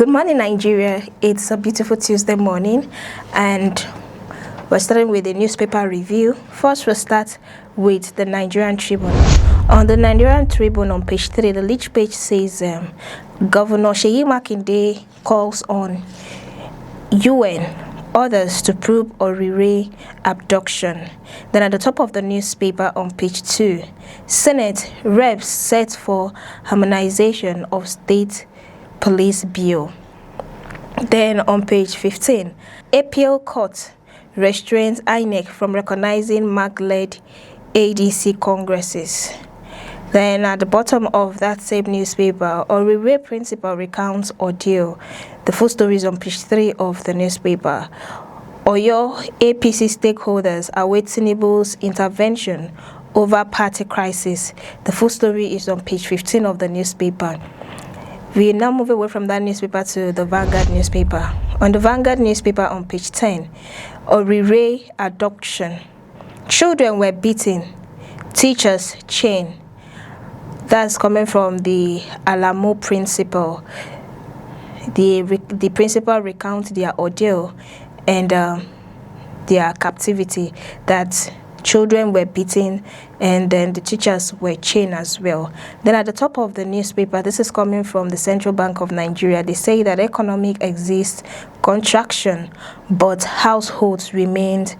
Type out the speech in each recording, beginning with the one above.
Good morning, Nigeria. It's a beautiful Tuesday morning, and we're starting with a newspaper review. First, we'll start with the Nigerian Tribune. On the Nigerian Tribune, on page 3, the lead page says Governor Seyi Makinde calls on UN others to probe el-rufai abduction. Then at the top of the newspaper on page 2, Senate reps set for harmonization of state police bill. Then on page 15, appeal court restrains INEC from recognizing MAG-led ADC congresses. Then at the bottom of that same newspaper, el-rufai principal recounts ordeal. The full story is on page 3 of the newspaper. Oyo APC stakeholders await Tinubu's intervention over party crisis. The full story is on page 15 of the newspaper. We now move away from that newspaper to the Vanguard newspaper. On the Vanguard newspaper on page 10, el-rufai abduction. Children were beaten, teachers chained. That's coming from the Alamo principal. The principal recounts their ordeal and their captivity, that children were beaten and then the teachers were chained as well. Then at the top of the newspaper, this is coming from the Central Bank of Nigeria. They say that economic exists contraction, but households remained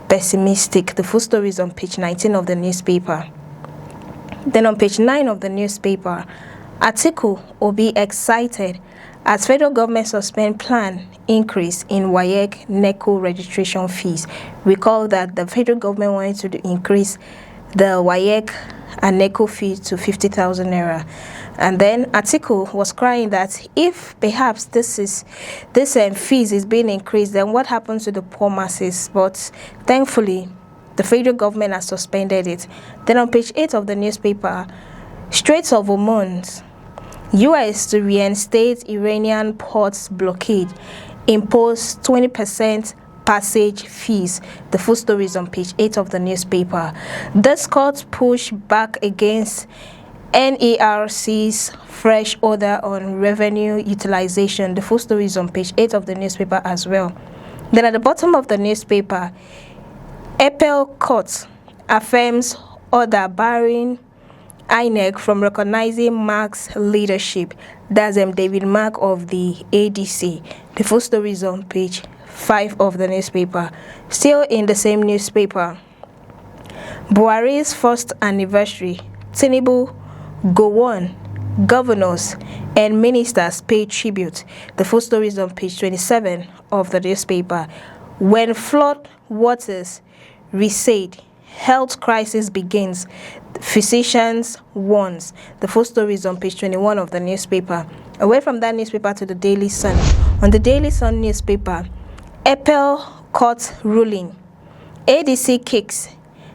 pessimistic. The full story is on page 19 of the newspaper. Then on page 9 of the newspaper, Atiku Obi excited as federal government suspend plan increase in WAEC NECO registration fees. Recall that the federal government wanted to increase the WAEC and NECO fee to 50,000 naira. And then Atiku was crying that if perhaps this fees is being increased, then what happens to the poor masses? But thankfully, the federal government has suspended it. Then on page 8 of the newspaper, Straits of Hormuz, U.S. to reinstate Iranian ports blockade, impose 20% passage fees. The full story is on page 8 of the newspaper. This court push back against NERC's fresh order on revenue utilization. The full story is on page 8 of the newspaper as well. Then at the bottom of the newspaper, Appeal Court affirms order barring INEC from recognizing Mark's leadership. That's David Mark of the ADC. The full story is on page 5 of the newspaper. Still in the same newspaper, Buhari's first anniversary, Tinubu go on, governors and ministers pay tribute. The full story is on page 27 of the newspaper. When flood waters recede, health crisis begins, physicians warns. The full story is on page 21 of the newspaper. Away from that newspaper to the Daily Sun. On the Daily Sun newspaper, Appeal Court ruling, ADC kicks,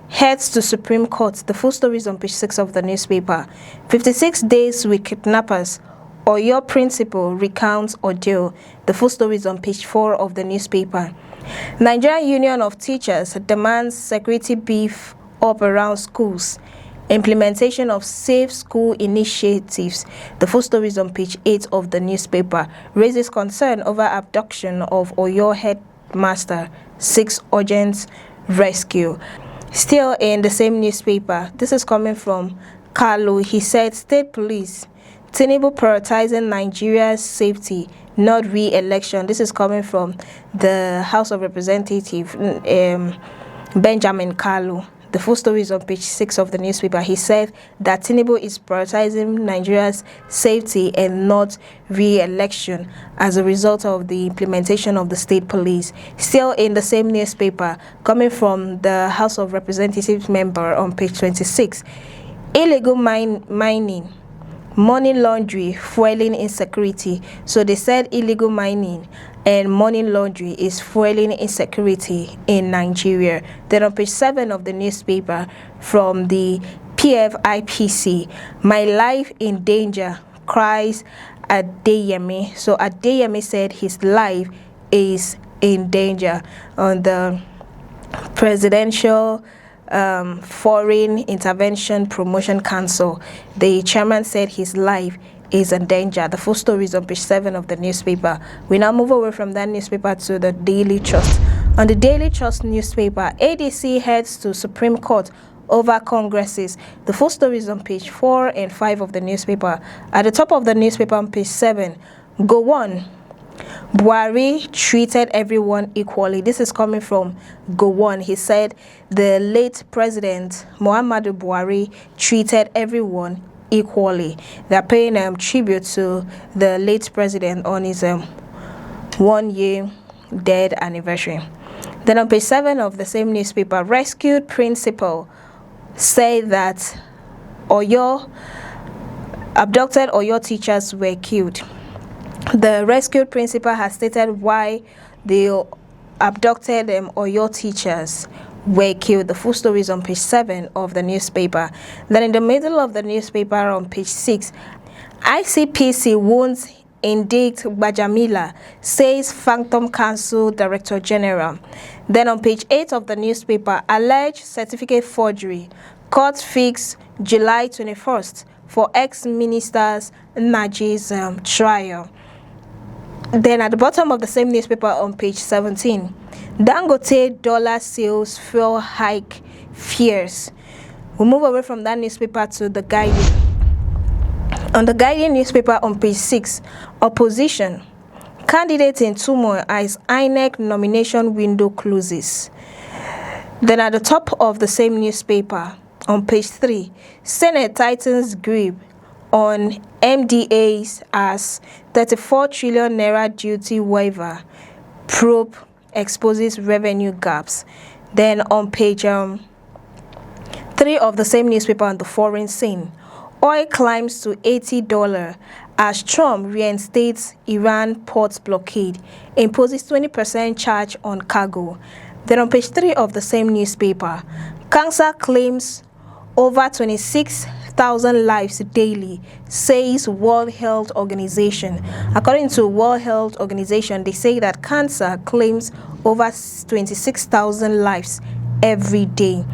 heads to Supreme Court. The full story is on page 6 of the newspaper. 56 days with kidnappers, or your principal recounts ordeal. The full story is on page 4 of the newspaper. Nigerian Union of Teachers demands security beef up around schools. Implementation of safe school initiatives. The full story is on page 8 of the newspaper. Raises concern over abduction of Oyo headmaster. 6 urgent rescue. Still in the same newspaper, this is coming from Kalu. He said, State Police, Tinubu prioritizing Nigeria's safety, not re-election. This is coming from the House of Representatives, Benjamin Kalu. The full story is on page 6 of the newspaper. He said that Tinubu is prioritizing Nigeria's safety and not re-election as a result of the implementation of the state police. Still in the same newspaper, coming from the House of Representatives member on page 26, illegal mining, money laundering, fueling insecurity. So they said illegal mining and money laundering is fueling insecurity in Nigeria. Then on page 7 of the newspaper from the PFIPC, my life in danger, cries Adeyemi. So Adeyemi said his life is in danger. On the presidential Foreign Intervention Promotion Council, the chairman said his life is in danger. The full story is on page 7 of the newspaper. We now move away from that newspaper to the Daily Trust. On the Daily Trust newspaper, ADC heads to Supreme Court over Congresses. The full story is on page 4 and 5 of the newspaper. At the top of the newspaper on page 7, go on. Buhari treated everyone equally. This is coming from Gowon. He said the late president Muhammadu Buhari treated everyone equally. They're paying tribute to the late president on his 1 year dead anniversary. Then on page 7 of the same newspaper, rescued principal said that abducted Oyo teachers were killed. The rescued principal has stated why the abducted Oyo teachers were killed. The full story is on page 7 of the newspaper. Then in the middle of the newspaper on page 6, ICPC wounds indict Bajamila, says Phantom Council Director General. Then on page 8 of the newspaper, alleged certificate forgery. Court fixed July 21st for ex-ministers Naji's trial. Then at the bottom of the same newspaper on page 17, Dangote dollar sales fuel hike fears. We'll move away from that newspaper to the Guardian. On the Guardian newspaper on page 6, opposition candidate in turmoil as INEC nomination window closes. Then at the top of the same newspaper on page 3, Senate tightens grip on MDAs as 34 trillion naira duty waiver. Probe exposes revenue gaps. Then on page 3 of the same newspaper on the foreign scene, oil climbs to $80 as Trump reinstates Iran port blockade, imposes 20% charge on cargo. Then on page 3 of the same newspaper, cancer claims over 26,000 lives daily, says World Health Organization. According to World Health Organization, they say that cancer claims over 26,000 lives every day.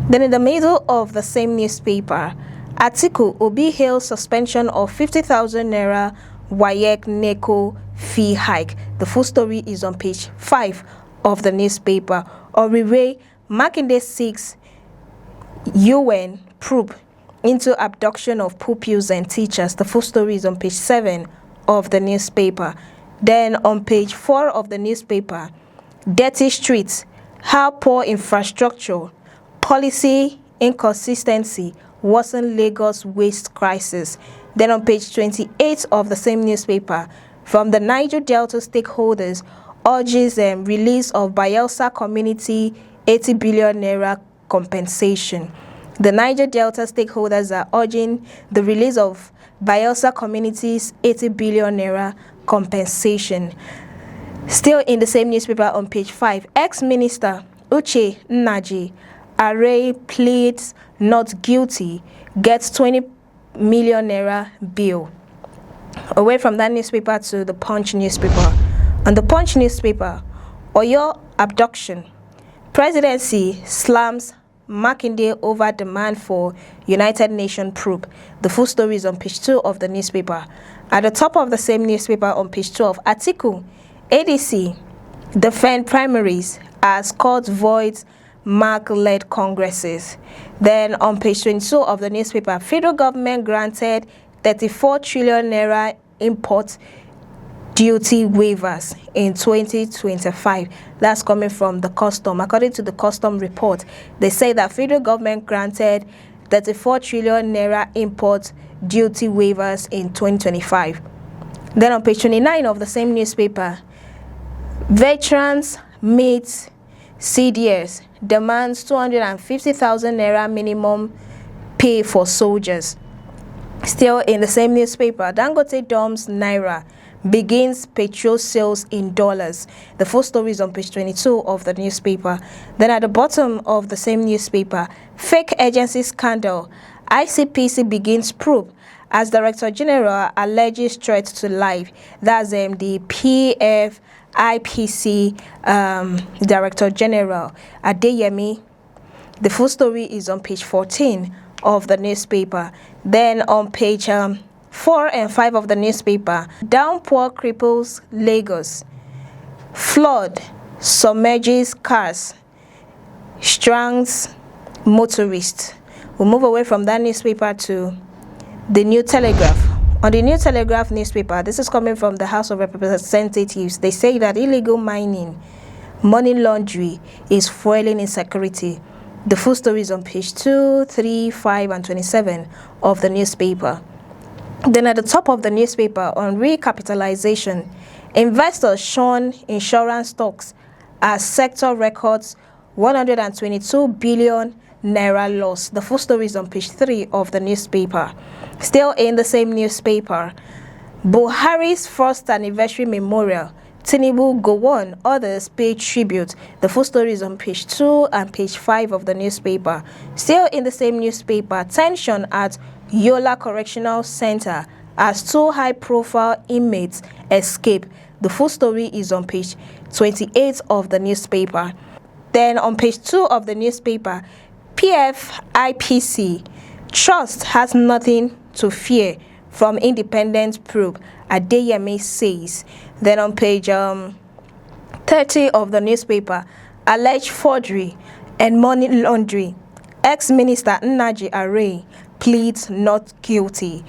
Then in the middle of the same newspaper, Atiku Obi hails suspension of 50,000 naira WAEC NECO fee hike. The full story is on page 5 of the newspaper. Oriwe Makinde seeks UN probe into abduction of pupils and teachers. The full story is on page 7 of the newspaper. Then on page 4 of the newspaper, dirty streets, how poor infrastructure, policy inconsistency worsen Lagos waste crisis. Then on page 28 of the same newspaper, from the Niger Delta stakeholders urges release of Bayelsa community 80 billion naira compensation. The Niger Delta stakeholders are urging the release of Bayelsa community's 80 billion naira compensation. Still in the same newspaper on page 5, ex-minister Uche Nnaji Array pleads not guilty, gets 20 million naira bail. Away from that newspaper to the Punch newspaper. On the Punch newspaper, Oyo abduction. Presidency slams Makinde over demand for United Nations probe. The full story is on page 2 of the newspaper. At the top of the same newspaper on page 12, Atiku, ADC, defend primaries as court voids Mark-led congresses. Then on page 22 of the newspaper, federal government granted 34 trillion naira import duty waivers in 2025. That's coming from the custom. According to the custom report, they say that federal government granted 34 trillion naira import duty waivers in 2025. Then on page 29 of the same newspaper, veterans meet CDS demands 250,000 naira minimum pay for soldiers. Still in the same newspaper, Dangote dumps naira, begins petrol sales in dollars. The full story is on page 22 of the newspaper. Then at the bottom of the same newspaper, fake agency scandal, ICPC begins probe as Director General alleges threat to life. That's the IPC Director General Adeyemi. The full story is on page 14 of the newspaper. Then on page 4 and 5 of the newspaper. Downpour cripples Lagos. Flood submerges cars, strands motorists. We'll move away from that newspaper to the New Telegraph. On the New Telegraph newspaper, this is coming from the House of Representatives. They say that illegal mining, money laundering is fueling insecurity. The full story is on page 2, 3, 5, and 27 of the newspaper. Then at the top of the newspaper, on recapitalization, investors shun insurance stocks as sector records 122 billion naira loss. The full story is on page 3 of the newspaper. Still in the same newspaper, Buhari's first anniversary memorial, Tinubu go on, others pay tribute. The full story is on page 2 and page 5 of the newspaper. Still in the same newspaper, tension at Yola Correctional Center as 2 high-profile inmates escape. The full story is on page 28 of the newspaper. Then on page 2 of the newspaper, PFIPC, trust has nothing to fear from independent probe, Adeyemi says. Then on page 30 of the newspaper, alleged forgery and money laundering. Ex-Minister Nnaji Aray pleads not guilty.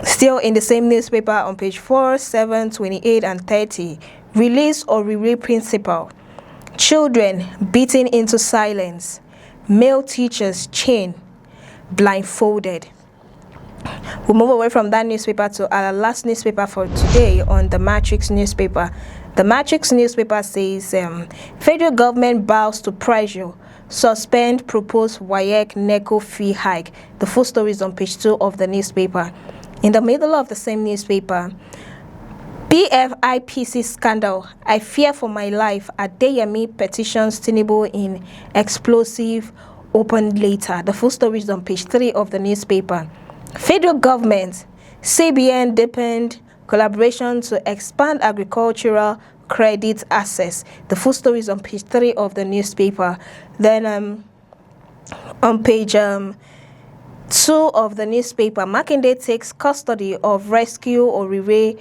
Still in the same newspaper on page 4, 7, 28, and 30, release or reward principal. Children beaten into silence. Male teachers chained, blindfolded. We'll move away from that newspaper to our last newspaper for today on the Matrix newspaper. The Matrix newspaper says federal government bows to pressure, suspend proposed WAEC NECO fee hike. The full story is on page 2 of the newspaper. In the middle of the same newspaper, PFIPC scandal, I fear for my life. Adeyemi petitions Tinubu in explosive open later. The full story is on page 3 of the newspaper. Federal government, CBN deepened collaboration to expand agricultural credit access. The full story is on page 3 of the newspaper. Then on page 2 of the newspaper, Makinde takes custody of rescue Orire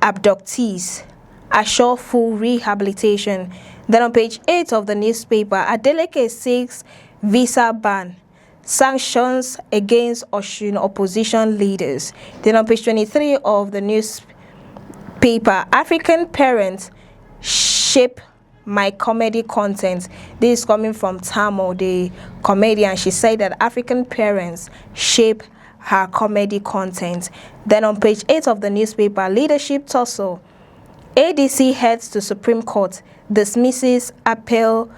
abductees, assure full rehabilitation. Then on page 8 of the newspaper, Adeleke seeks visa ban, sanctions against Osun opposition leaders. Then on page 23 of the newspaper, African parents shape my comedy content. This is coming from Tamo, the comedian. She said that African parents shape her comedy content. Then on page 8 of the newspaper, leadership tussle. ADC heads to Supreme Court, dismisses appeal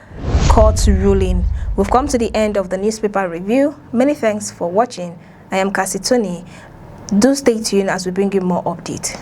court ruling. We've come to the end of the newspaper review. Many thanks for watching. I am Cassie Tony. Do stay tuned as we bring you more updates.